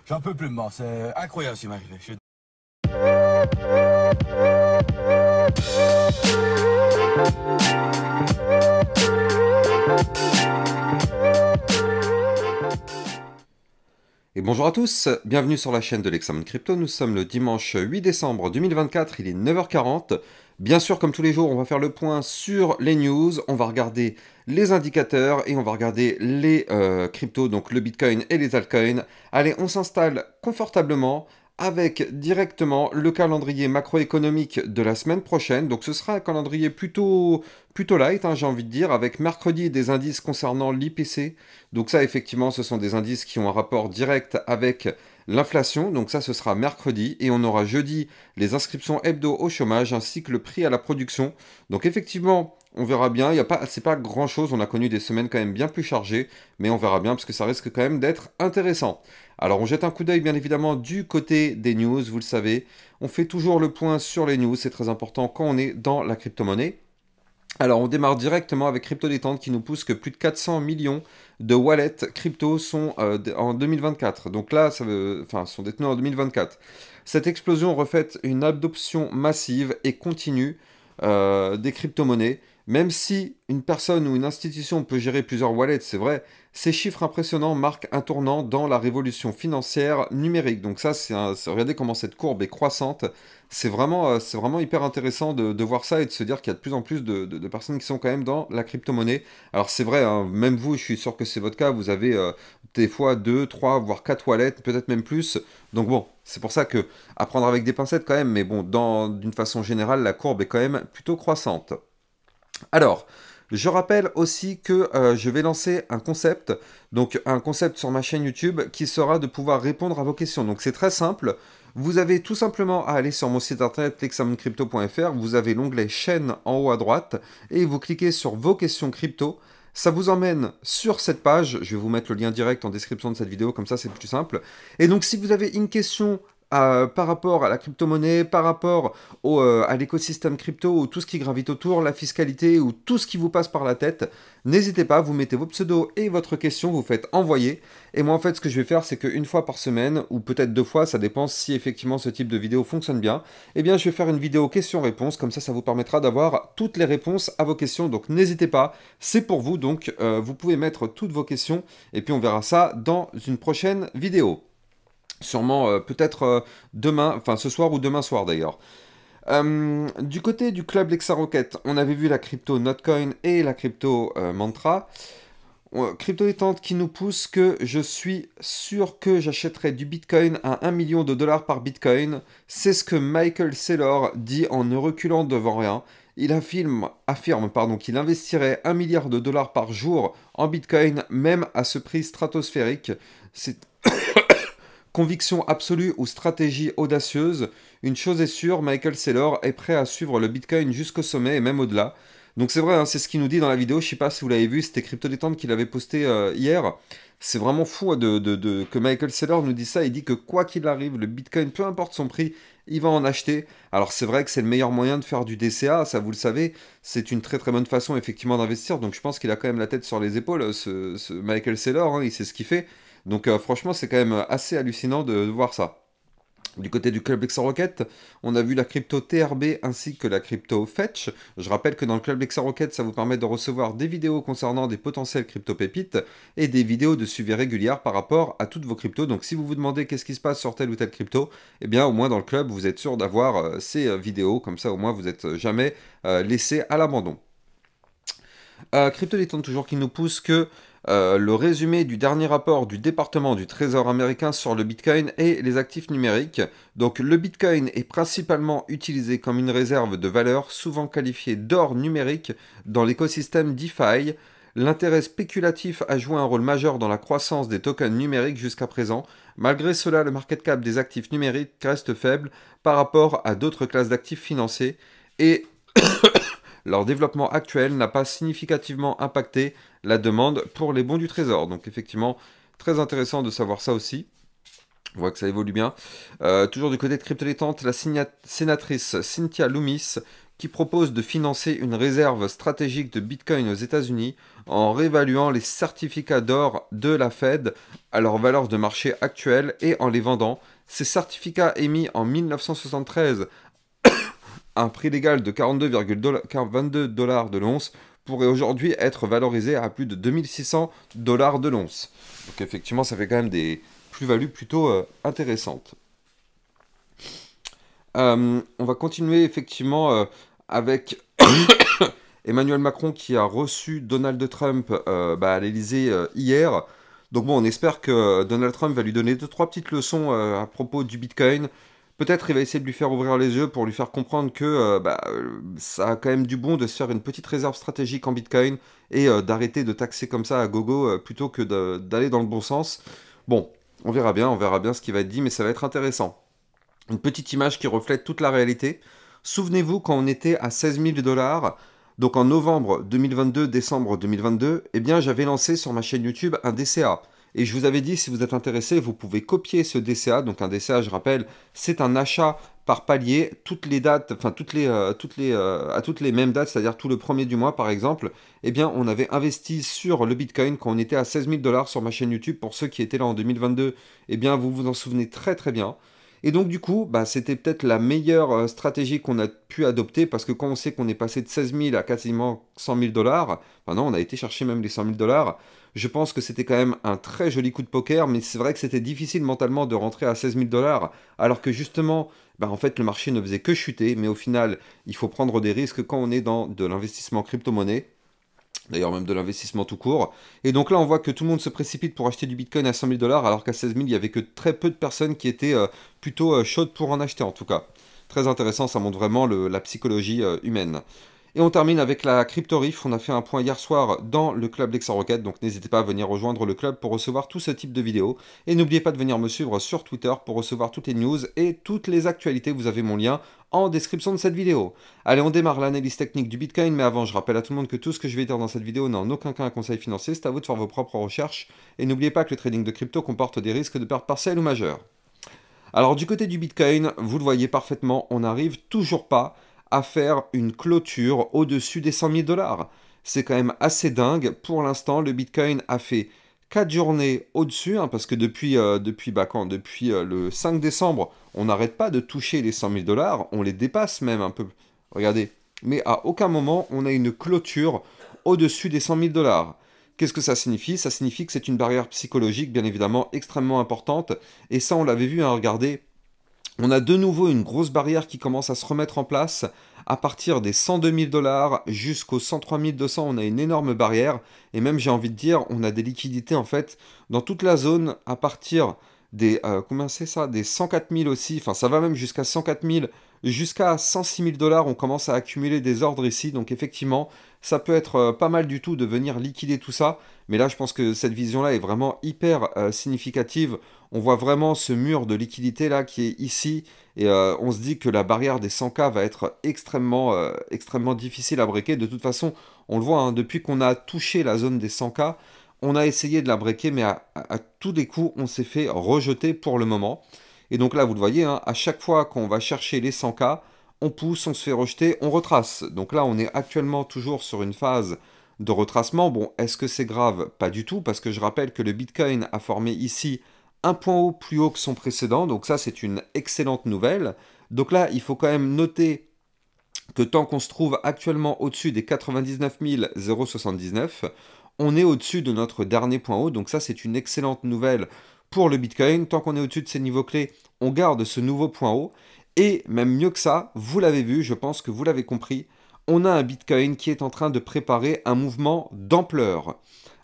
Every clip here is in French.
J'en peux plus de moi, c'est incroyable ce qui m'est arrivé. Et bonjour à tous, bienvenue sur la chaîne de l'Examen Crypto. Nous sommes le dimanche 8 décembre 2024, il est 9h40. Bien sûr, comme tous les jours, on va faire le point sur les news, on va regarder les indicateurs et on va regarder les cryptos, donc le Bitcoin et les altcoins. Allez, on s'installe confortablement avec directement le calendrier macroéconomique de la semaine prochaine. Donc ce sera un calendrier plutôt light, hein, j'ai envie de dire, avec mercredi des indices concernant l'IPC. Donc ça, effectivement, ce sont des indices qui ont un rapport direct avec l'inflation. Donc ça, ce sera mercredi. Et on aura jeudi les inscriptions hebdo au chômage ainsi que le prix à la production. Donc effectivement, on verra bien. C'est pas grand-chose. On a connu des semaines quand même bien plus chargées. Mais on verra bien parce que ça risque quand même d'être intéressant. Alors on jette un coup d'œil bien évidemment du côté des news, vous le savez. On fait toujours le point sur les news, c'est très important quand on est dans la crypto-monnaie. Alors on démarre directement avec Crypto Détente qui nous pousse que plus de 400 millions de wallets crypto sont en 2024. Donc là, sont détenus en 2024. Cette explosion reflète une adoption massive et continue des crypto-monnaies. Même si une personne ou une institution peut gérer plusieurs wallets, c'est vrai, ces chiffres impressionnants marquent un tournant dans la révolution financière numérique. Donc ça, regardez comment cette courbe est croissante. C'est vraiment hyper intéressant de voir ça et de se dire qu'il y a de plus en plus de personnes qui sont quand même dans la crypto-monnaie. Alors c'est vrai, hein, même vous, je suis sûr que c'est votre cas, vous avez des fois 2, 3, voire 4 wallets, peut-être même plus. Donc bon, c'est pour ça que à prendre avec des pincettes quand même, mais bon, d'une façon générale, la courbe est quand même plutôt croissante. Alors, je rappelle aussi que je vais lancer un concept sur ma chaîne YouTube qui sera de pouvoir répondre à vos questions. Donc c'est très simple, vous avez tout simplement à aller sur mon site internet l'examencrypto.fr, vous avez l'onglet chaîne en haut à droite et vous cliquez sur vos questions crypto. Ça vous emmène sur cette page, je vais vous mettre le lien direct en description de cette vidéo, comme ça c'est plus simple. Et donc si vous avez une question par rapport à la crypto-monnaie, par rapport à l'écosystème crypto, ou tout ce qui gravite autour, la fiscalité, ou tout ce qui vous passe par la tête, n'hésitez pas, vous mettez vos pseudos et votre question, vous faites envoyer. Et moi, en fait, ce que je vais faire, c'est qu'une fois par semaine, ou peut-être 2 fois, ça dépend si effectivement ce type de vidéo fonctionne bien, eh bien, je vais faire une vidéo question-réponse, comme ça vous permettra d'avoir toutes les réponses à vos questions. Donc, n'hésitez pas, c'est pour vous, donc vous pouvez mettre toutes vos questions, et puis on verra ça dans une prochaine vidéo. Sûrement, peut-être demain, enfin ce soir ou demain soir d'ailleurs. Du côté du club LexaRocket, on avait vu la crypto Notcoin et la crypto Mantra. Crypto Détente qui nous pousse que je suis sûr que j'achèterai du Bitcoin à 1 million de dollars par Bitcoin. C'est ce que Michael Saylor dit en ne reculant devant rien. Il affirme qu'il investirait 1 milliard de dollars par jour en Bitcoin, même à ce prix stratosphérique. C'est conviction absolue ou stratégie audacieuse, une chose est sûre, Michael Saylor est prêt à suivre le Bitcoin jusqu'au sommet et même au-delà. Donc c'est vrai, hein, c'est ce qu'il nous dit dans la vidéo, je sais pas si vous l'avez vu, c'était Crypto Détente qui l'avait posté hier. C'est vraiment fou hein, que Michael Saylor nous dise ça, il dit que quoi qu'il arrive, le Bitcoin, peu importe son prix, il va en acheter. Alors c'est vrai que c'est le meilleur moyen de faire du DCA, ça vous le savez, c'est une très très bonne façon effectivement d'investir, donc je pense qu'il a quand même la tête sur les épaules, ce Michael Saylor, hein, il sait ce qu'il fait. Donc franchement, c'est quand même assez hallucinant de voir ça. Du côté du club LexaRocket, on a vu la crypto TRB ainsi que la crypto Fetch. Je rappelle que dans le club LexaRocket, ça vous permet de recevoir des vidéos concernant des potentielles crypto pépites et des vidéos de suivi régulières par rapport à toutes vos cryptos. Donc si vous vous demandez qu'est-ce qui se passe sur telle ou telle crypto, eh bien au moins dans le club, vous êtes sûr d'avoir ces vidéos. Comme ça, au moins, vous n'êtes jamais laissé à l'abandon. Crypto Détente toujours qui nous pousse que le résumé du dernier rapport du département du Trésor américain sur le Bitcoin et les actifs numériques. Donc le Bitcoin est principalement utilisé comme une réserve de valeur, souvent qualifiée d'or numérique dans l'écosystème DeFi. L'intérêt spéculatif a joué un rôle majeur dans la croissance des tokens numériques jusqu'à présent. Malgré cela, le market cap des actifs numériques reste faible par rapport à d'autres classes d'actifs financiers et leur développement actuel n'a pas significativement impacté la demande pour les bons du trésor. Donc effectivement, très intéressant de savoir ça aussi. On voit que ça évolue bien. Toujours du côté de Crypto Détente, la sénatrice Cynthia Loomis qui propose de financer une réserve stratégique de Bitcoin aux États-Unis en réévaluant les certificats d'or de la Fed à leur valeur de marché actuelle et en les vendant. Ces certificats émis en 1973 à un prix légal de 42,22 dollars de l'once pourraient aujourd'hui être valorisés à plus de 2600 dollars de l'once. Donc effectivement, ça fait quand même des plus-values plutôt intéressantes. On va continuer effectivement avec Emmanuel Macron qui a reçu Donald Trump à l'Elysée hier. Donc bon, on espère que Donald Trump va lui donner 2-3 petites leçons à propos du Bitcoin. Peut-être il va essayer de lui faire ouvrir les yeux pour lui faire comprendre que ça a quand même du bon de se faire une petite réserve stratégique en Bitcoin et d'arrêter de taxer comme ça à gogo plutôt que d'aller dans le bon sens. Bon, on verra bien ce qui va être dit, mais ça va être intéressant. Une petite image qui reflète toute la réalité. Souvenez-vous quand on était à 16 000 dollars, donc en novembre 2022, décembre 2022, eh bien j'avais lancé sur ma chaîne YouTube un DCA. Et je vous avais dit, si vous êtes intéressé, vous pouvez copier ce DCA. Donc un DCA, je rappelle, c'est un achat par palier, toutes les dates, enfin à toutes les mêmes dates, c'est-à-dire tout le premier du mois par exemple, eh bien on avait investi sur le Bitcoin quand on était à 16 000 dollars sur ma chaîne YouTube. Pour ceux qui étaient là en 2022, eh bien vous vous en souvenez très très bien. Et donc du coup, c'était peut-être la meilleure stratégie qu'on a pu adopter parce que quand on sait qu'on est passé de 16 000 à quasiment 100 000 dollars, enfin non, on a été chercher même les 100 000 dollars, je pense que c'était quand même un très joli coup de poker, mais c'est vrai que c'était difficile mentalement de rentrer à 16 000 dollars alors que justement, en fait, le marché ne faisait que chuter, mais au final, il faut prendre des risques quand on est dans de l'investissement crypto-monnaie. D'ailleurs, même de l'investissement tout court. Et donc là, on voit que tout le monde se précipite pour acheter du Bitcoin à 100 000 dollars, alors qu'à 16 000, il n'y avait que très peu de personnes qui étaient plutôt chaudes pour en acheter, en tout cas. Très intéressant, ça montre vraiment la psychologie humaine. Et on termine avec la CryptoRiff. On a fait un point hier soir dans le club Lexan Rocket, donc n'hésitez pas à venir rejoindre le club pour recevoir tout ce type de vidéos. Et n'oubliez pas de venir me suivre sur Twitter pour recevoir toutes les news et toutes les actualités. Vous avez mon lien en description de cette vidéo. Allez, on démarre l'analyse technique du Bitcoin, mais avant, je rappelle à tout le monde que tout ce que je vais dire dans cette vidéo n'est en aucun cas un conseil financier, c'est à vous de faire vos propres recherches. Et n'oubliez pas que le trading de crypto comporte des risques de perte partielle ou majeure. Alors du côté du Bitcoin, vous le voyez parfaitement, on n'arrive toujours pas à faire une clôture au-dessus des 100 000 dollars. C'est quand même assez dingue. Pour l'instant, le Bitcoin a fait 4 journées au-dessus, parce que depuis le 5 décembre, on n'arrête pas de toucher les 100 000 dollars, on les dépasse même un peu. Regardez. Mais à aucun moment, on a une clôture au-dessus des 100 000 dollars. Qu'est-ce que ça signifie? Ça signifie que c'est une barrière psychologique, bien évidemment, extrêmement importante. Et ça, on l'avait vu, regardez. On a de nouveau une grosse barrière qui commence à se remettre en place. À partir des 102 000 dollars jusqu'aux 103 200, on a une énorme barrière. Et même, j'ai envie de dire, on a des liquidités, en fait, dans toute la zone à partir des... combien c'est ça? Des 104 000 aussi. Enfin, ça va même jusqu'à 104 000. Jusqu'à 106 000 dollars, on commence à accumuler des ordres ici. Donc, effectivement, ça peut être pas mal du tout de venir liquider tout ça. Mais là, je pense que cette vision-là est vraiment hyper significative. On voit vraiment ce mur de liquidité là qui est ici. Et on se dit que la barrière des 100K va être extrêmement difficile à breaker. De toute façon, on le voit, depuis qu'on a touché la zone des 100K, on a essayé de la breaker, mais à tous les coups, on s'est fait rejeter pour le moment. Et donc là, vous le voyez, à chaque fois qu'on va chercher les 100K, on pousse, on se fait rejeter, on retrace. Donc là, on est actuellement toujours sur une phase de retracement. Bon, est-ce que c'est grave? Pas du tout, parce que je rappelle que le Bitcoin a formé ici un point haut plus haut que son précédent. Donc ça, c'est une excellente nouvelle. Donc là, il faut quand même noter que tant qu'on se trouve actuellement au-dessus des 99 079, on est au-dessus de notre dernier point haut. Donc ça, c'est une excellente nouvelle pour le Bitcoin. Tant qu'on est au-dessus de ces niveaux clés, on garde ce nouveau point haut. Et même mieux que ça, vous l'avez vu, je pense que vous l'avez compris, on a un Bitcoin qui est en train de préparer un mouvement d'ampleur.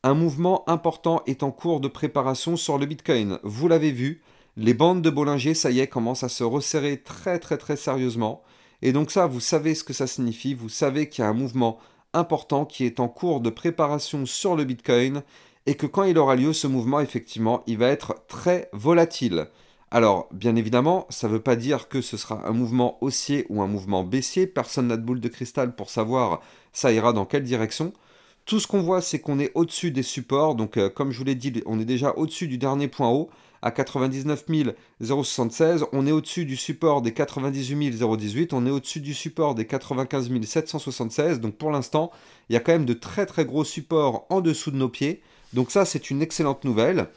Un mouvement important est en cours de préparation sur le Bitcoin. Vous l'avez vu, les bandes de Bollinger, ça y est, commencent à se resserrer très très très sérieusement. Et donc ça, vous savez ce que ça signifie, vous savez qu'il y a un mouvement important qui est en cours de préparation sur le Bitcoin et que quand il aura lieu, ce mouvement, effectivement, il va être très volatile. Alors, bien évidemment, ça ne veut pas dire que ce sera un mouvement haussier ou un mouvement baissier. Personne n'a de boule de cristal pour savoir ça ira dans quelle direction. Tout ce qu'on voit, c'est qu'on est au-dessus des supports. Donc, comme je vous l'ai dit, on est déjà au-dessus du dernier point haut. à 99 076, on est au-dessus du support des 98 018, on est au-dessus du support des 95 776, donc pour l'instant, il y a quand même de très très gros supports en dessous de nos pieds, donc ça c'est une excellente nouvelle.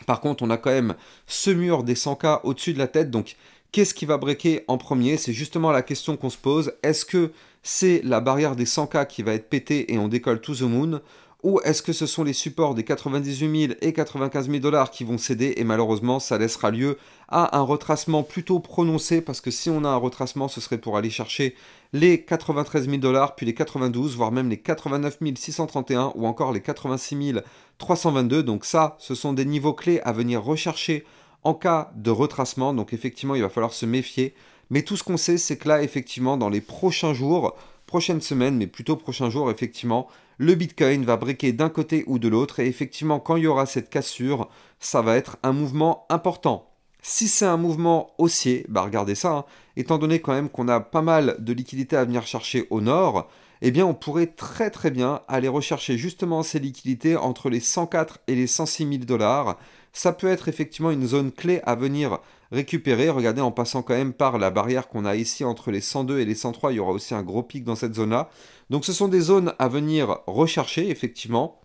Par contre, on a quand même ce mur des 100K au-dessus de la tête, donc qu'est-ce qui va breaker en premier? C'est justement la question qu'on se pose. Est-ce que c'est la barrière des 100K qui va être pétée et on décolle to the moon? Ou est-ce que ce sont les supports des 98 000 et 95 000 dollars qui vont céder et malheureusement ça laissera lieu à un retracement plutôt prononcé parce que si on a un retracement ce serait pour aller chercher les 93 000 dollars puis les 92 voire même les 89 631 ou encore les 86 322, donc ça ce sont des niveaux clés à venir rechercher en cas de retracement, donc effectivement il va falloir se méfier, mais tout ce qu'on sait c'est que là effectivement dans les prochains jours, prochaines semaines mais plutôt prochains jours effectivement, le Bitcoin va breaker d'un côté ou de l'autre et effectivement quand il y aura cette cassure, ça va être un mouvement important. Si c'est un mouvement haussier, bah regardez ça, hein, étant donné quand même qu'on a pas mal de liquidités à venir chercher au nord, eh bien on pourrait très très bien aller rechercher justement ces liquidités entre les 104 et les 106 000 dollars. Ça peut être effectivement une zone clé à venir récupérer. Regardez, en passant quand même par la barrière qu'on a ici entre les 102 et les 103, il y aura aussi un gros pic dans cette zone-là. Donc ce sont des zones à venir rechercher, effectivement.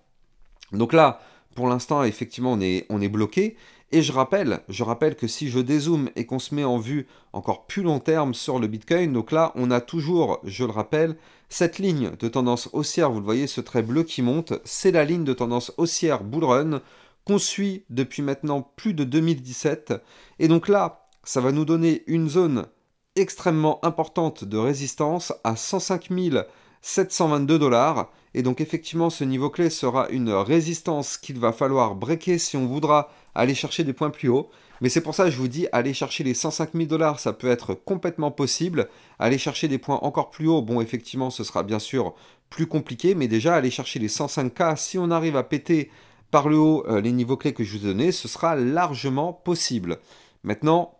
Donc là, pour l'instant, effectivement, on est bloqué. Et je rappelle que si je dézoome et qu'on se met en vue encore plus long terme sur le Bitcoin, donc là, on a toujours, je le rappelle, cette ligne de tendance haussière, vous le voyez, ce trait bleu qui monte, c'est la ligne de tendance haussière bull run qu'on suit depuis maintenant plus de 2017. Et donc là, ça va nous donner une zone extrêmement importante de résistance à 105 722 dollars. Et donc effectivement, ce niveau clé sera une résistance qu'il va falloir breaker si on voudra aller chercher des points plus hauts. Mais c'est pour ça que je vous dis, aller chercher les 105 000 dollars, ça peut être complètement possible. Aller chercher des points encore plus hauts, bon effectivement, ce sera bien sûr plus compliqué. Mais déjà, aller chercher les 105K, si on arrive à péter par le haut les niveaux clés que je vous ai donnés, ce sera largement possible. Maintenant,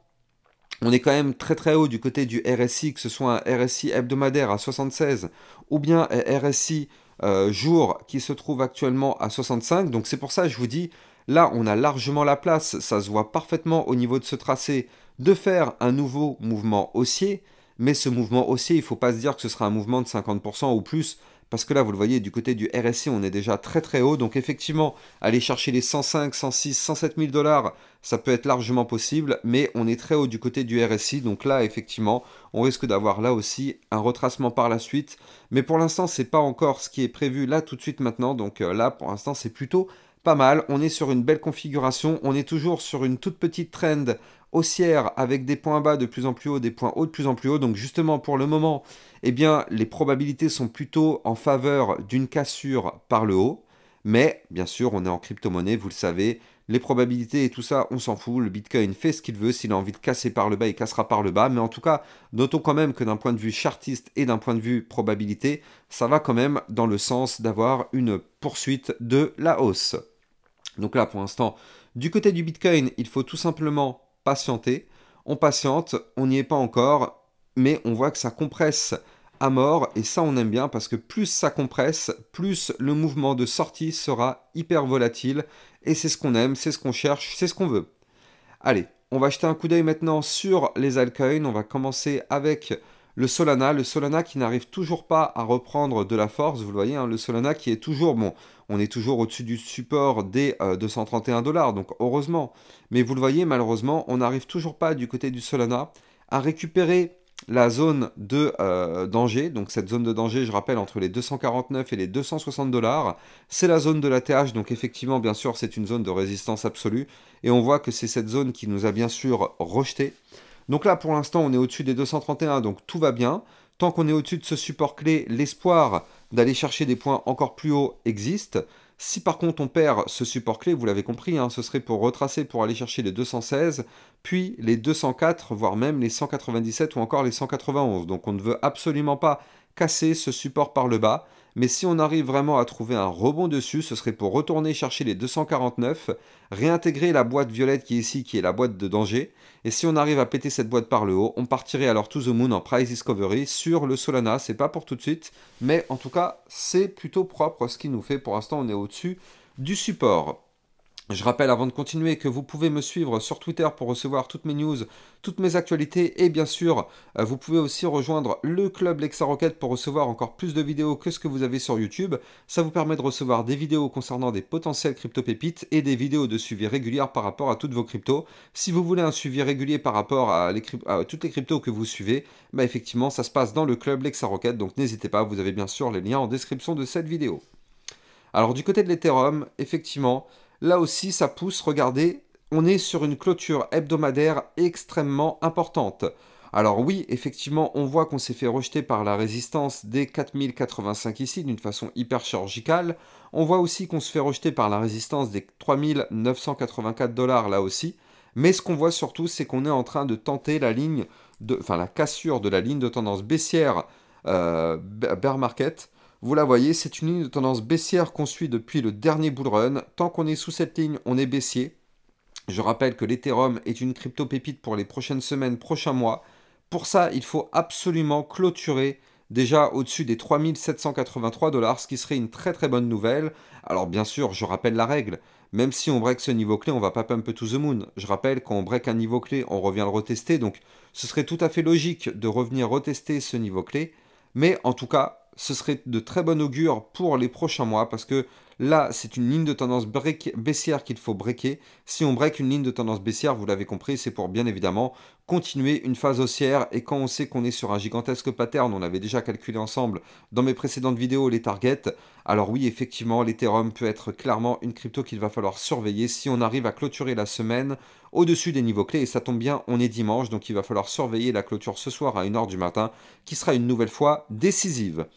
on est quand même très très haut du côté du RSI, que ce soit un RSI hebdomadaire à 76 ou bien un RSI jour qui se trouve actuellement à 65. Donc c'est pour ça que je vous dis, là on a largement la place, ça se voit parfaitement au niveau de ce tracé, de faire un nouveau mouvement haussier. Mais ce mouvement haussier, il ne faut pas se dire que ce sera un mouvement de 50% ou plus, parce que là, vous le voyez, du côté du RSI, on est déjà très très haut. Donc effectivement, aller chercher les 105, 106, 107 000 dollars, ça peut être largement possible, mais on est très haut du côté du RSI. Donc là, effectivement, on risque d'avoir là aussi un retracement par la suite. Mais pour l'instant, c'est pas encore ce qui est prévu là tout de suite maintenant. Donc là, pour l'instant, c'est plutôt pas mal. On est sur une belle configuration. On est toujours sur une toute petite trend haussière avec des points bas de plus en plus haut, des points hauts de plus en plus haut. Donc justement, pour le moment, eh bien, les probabilités sont plutôt en faveur d'une cassure par le haut. Mais, bien sûr, on est en crypto-monnaie, vous le savez. Les probabilités et tout ça, on s'en fout. Le Bitcoin fait ce qu'il veut. S'il a envie de casser par le bas, il cassera par le bas. Mais en tout cas, notons quand même que d'un point de vue chartiste et d'un point de vue probabilité, ça va quand même dans le sens d'avoir une poursuite de la hausse. Donc là, pour l'instant, du côté du Bitcoin, il faut tout simplement patienter. On patiente, on n'y est pas encore, mais on voit que ça compresse à mort, et ça on aime bien parce que plus ça compresse, plus le mouvement de sortie sera hyper volatile, et c'est ce qu'on aime, c'est ce qu'on cherche, c'est ce qu'on veut. Allez, on va jeter un coup d'œil maintenant sur les altcoins. On va commencer avec le Solana qui n'arrive toujours pas à reprendre de la force, vous le voyez, hein, le Solana qui est toujours, bon, on est toujours au-dessus du support des 231 dollars, donc heureusement, mais vous le voyez, malheureusement, on n'arrive toujours pas du côté du Solana à récupérer la zone de danger, donc cette zone de danger, je rappelle, entre les 249 et les 260 dollars, c'est la zone de la TH, donc effectivement, bien sûr, c'est une zone de résistance absolue, et on voit que c'est cette zone qui nous a bien sûr rejeté. Donc là, pour l'instant, on est au-dessus des 231, donc tout va bien. Tant qu'on est au-dessus de ce support clé, l'espoir d'aller chercher des points encore plus hauts existe. Si par contre on perd ce support clé, vous l'avez compris, hein, ce serait pour retracer pour aller chercher les 216, puis les 204, voire même les 197 ou encore les 191. Donc on ne veut absolument pas casser ce support par le bas. Mais si on arrive vraiment à trouver un rebond dessus, ce serait pour retourner chercher les 249, réintégrer la boîte violette qui est ici, qui est la boîte de danger. Et si on arrive à péter cette boîte par le haut, on partirait alors to the moon en price discovery sur le Solana. C'est pas pour tout de suite, mais en tout cas, c'est plutôt propre ce qu'il nous fait. Pour l'instant, on est au-dessus du support. Je rappelle avant de continuer que vous pouvez me suivre sur Twitter pour recevoir toutes mes news, toutes mes actualités et bien sûr, vous pouvez aussi rejoindre le club Lexa Rocket pour recevoir encore plus de vidéos que ce que vous avez sur YouTube. Ça vous permet de recevoir des vidéos concernant des potentielles crypto-pépites et des vidéos de suivi régulier par rapport à toutes vos cryptos. Si vous voulez un suivi régulier par rapport à, à toutes les cryptos que vous suivez, bah effectivement, ça se passe dans le club Lexa Rocket, donc n'hésitez pas, vous avez bien sûr les liens en description de cette vidéo. Alors du côté de l'Ethereum, effectivement, là aussi ça pousse, regardez, on est sur une clôture hebdomadaire extrêmement importante. Alors oui, effectivement, on voit qu'on s'est fait rejeter par la résistance des 4085 ici, d'une façon hyper chirurgicale. On voit aussi qu'on se fait rejeter par la résistance des 3984 $ là aussi. Mais ce qu'on voit surtout, c'est qu'on est en train de tenter la ligne, la cassure de la ligne de tendance baissière bear market. Vous la voyez, c'est une ligne de tendance baissière qu'on suit depuis le dernier bull run. Tant qu'on est sous cette ligne, on est baissier. Je rappelle que l'Ethereum est une crypto pépite pour les prochaines semaines, prochains mois. Pour ça, il faut absolument clôturer déjà au-dessus des 3783 $, ce qui serait une très très bonne nouvelle. Alors bien sûr, je rappelle la règle. Même si on break ce niveau clé, on va pas pump to the moon. Je rappelle, quand on break un niveau clé, on revient le retester. Donc ce serait tout à fait logique de revenir retester ce niveau clé. Mais en tout cas, ce serait de très bon augure pour les prochains mois parce que là, c'est une ligne de tendance baissière qu'il faut breaker. Si on break une ligne de tendance baissière, vous l'avez compris, c'est pour bien évidemment continuer une phase haussière. Et quand on sait qu'on est sur un gigantesque pattern, on avait déjà calculé ensemble dans mes précédentes vidéos les targets. Alors oui, effectivement, l'Ethereum peut être clairement une crypto qu'il va falloir surveiller si on arrive à clôturer la semaine au-dessus des niveaux clés. Et ça tombe bien, on est dimanche, donc il va falloir surveiller la clôture ce soir à 1h du matin, qui sera une nouvelle fois décisive.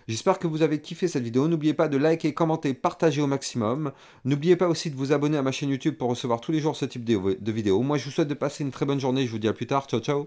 J'espère que vous avez kiffé cette vidéo. N'oubliez pas de liker, commenter, partager au maximum. N'oubliez pas aussi de vous abonner à ma chaîne YouTube pour recevoir tous les jours ce type de vidéos. Moi, je vous souhaite de passer une très bonne journée. Je vous dis à plus tard. Ciao, ciao.